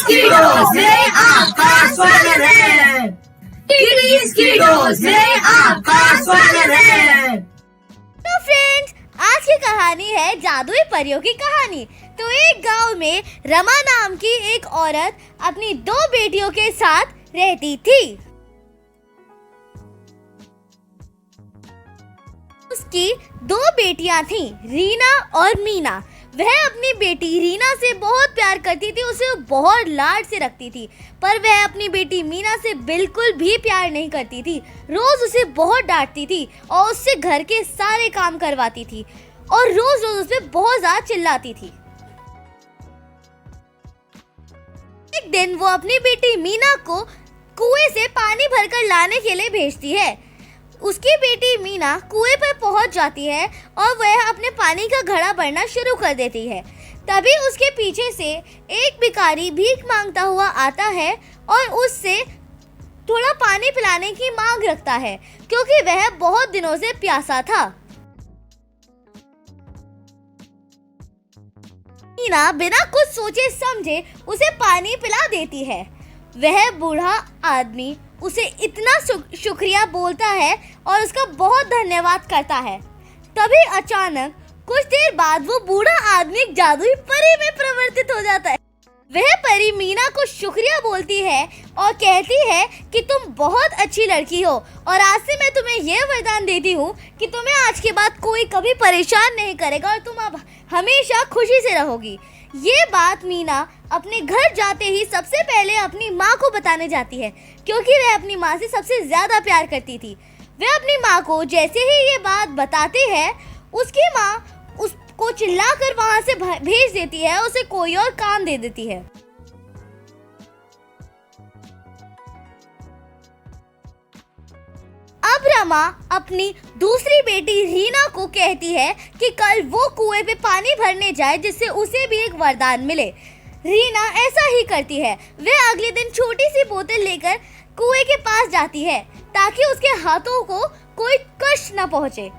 कीड़ों से आपका स्वागत है। कीड़ों से आपका स्वागत है। तो फ्रेंड्स, आज की कहानी है जादुई परियों की कहानी। तो एक गांव में रमा नाम की एक औरत अपनी 2 बेटियों के साथ रहती थी। उसकी 2 बेटियां थीं, रीना और मीना। वह अपनी बेटी रीना से बहुत प्यार करती थी, उसे बहुत लाड से रखती थी। पर वह अपनी बेटी मीना से बिल्कुल भी प्यार नहीं करती थी। रोज उसे बहुत डांटती थी और उससे घर के सारे काम करवाती थी और रोज रोज उसे बहुत ज्यादा चिल्लाती थी। एक दिन वो अपनी बेटी मीना को कुएं से पानी भरकर लाने के लिए भेजती है। उसकी बेटी मीना कुएं पर पहुंच जाती है और वह अपने पानी का घड़ा भरना शुरू कर देती है। तभी उसके पीछे से एक भिखारी भीख मांगता हुआ आता है और उससे थोड़ा पानी पिलाने की मांग रखता है, क्योंकि वह बहुत दिनों से प्यासा था। मीना बिना कुछ सोचे समझे उसे पानी पिला देती है। वह बूढ़ा आदमी उसे इतना शुक्रिया बोलता है और उसका बहुत धन्यवाद करता है। तभी अचानक कुछ देर बाद वो बूढ़ा आदमी एक जादुई परी में परिवर्तित हो जाता है। वह परी मीना को शुक्रिया बोलती है और कहती है कि तुम बहुत अच्छी लड़की हो और आज से मैं तुम्हें यह वरदान देती हूँ कि तुम्हें आज के बाद कोई कभी परेशान नहीं करेगा और तुम अब हमेशा खुशी से रहोगी। ये बात मीना अपने घर जाते ही सबसे पहले अपनी माँ को बताने जाती है, क्योंकि वह अपनी माँ से सबसे ज्यादा प्यार करती थी। वह अपनी माँ को जैसे ही ये बात बताती है, उसकी माँ उसको चिल्लाकर वहाँ से भेज देती है, उसे कोई और काम दे देती है। अब रमा अपनी दूसरी बेटी रीना को कहती है कि कल वो कुएं पे पानी भरने जाए, जिससे उसे भी एक वरदान मिले। रीना ऐसा ही करती है। वह अगले दिन छोटी सी बोतल लेकर कुएं के पास जाती है ताकि उसके हाथों को कोई कष्ट न पहुंचे।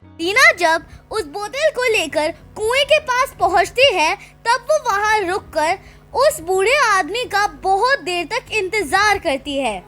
रीना जब उस बोतल को लेकर कुएं के पास पहुंचती है, तब वो वहां रुककर उस बूढ़े आदमी का बहुत देर तक इंतजार करती है।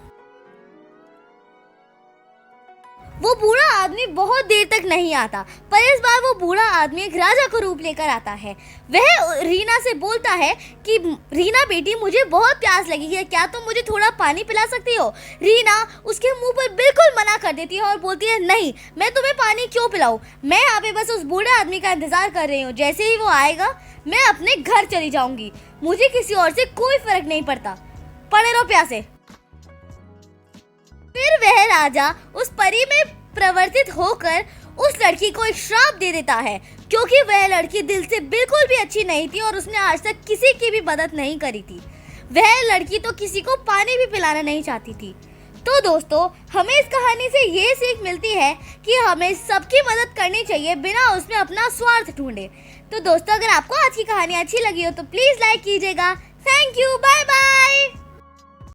वो बूढ़ा आदमी बहुत देर तक नहीं आता, पर इस बार वो बूढ़ा आदमी एक राजा का रूप लेकर आता है। वह रीना से बोलता है कि रीना बेटी, मुझे बहुत प्यास लगी है, क्या तुम मुझे थोड़ा पानी पिला सकती हो? रीना उसके मुंह पर बिल्कुल मना कर देती है और बोलती है, नहीं, मैं तुम्हें पानी क्यों पिलाऊं? मैं यहाँ पे बस उस बूढ़े आदमी का इंतजार कर रही हूँ। जैसे ही वो आएगा मैं अपने घर चली जाऊंगी। मुझे किसी और से कोई फर्क नहीं पड़ता, पड़े रहो प्यासे। फिर वह राजा उस परी में परिवर्तित होकर उस लड़की को एक श्राप दे देता है, क्योंकि वह लड़की दिल से बिल्कुल भी अच्छी नहीं थी और उसने आज तक किसी की भी मदद नहीं करी थी। वह लड़की तो किसी को पानी भी पिलाना नहीं चाहती थी। तो दोस्तों, हमें इस कहानी से ये सीख मिलती है कि हमें सबकी मदद करनी चाहिए बिना उसमें अपना स्वार्थ ढूंढे। तो दोस्तों, अगर आपको आज की कहानी अच्छी लगी हो तो प्लीज लाइक कीजिएगा। Thank you, bye bye.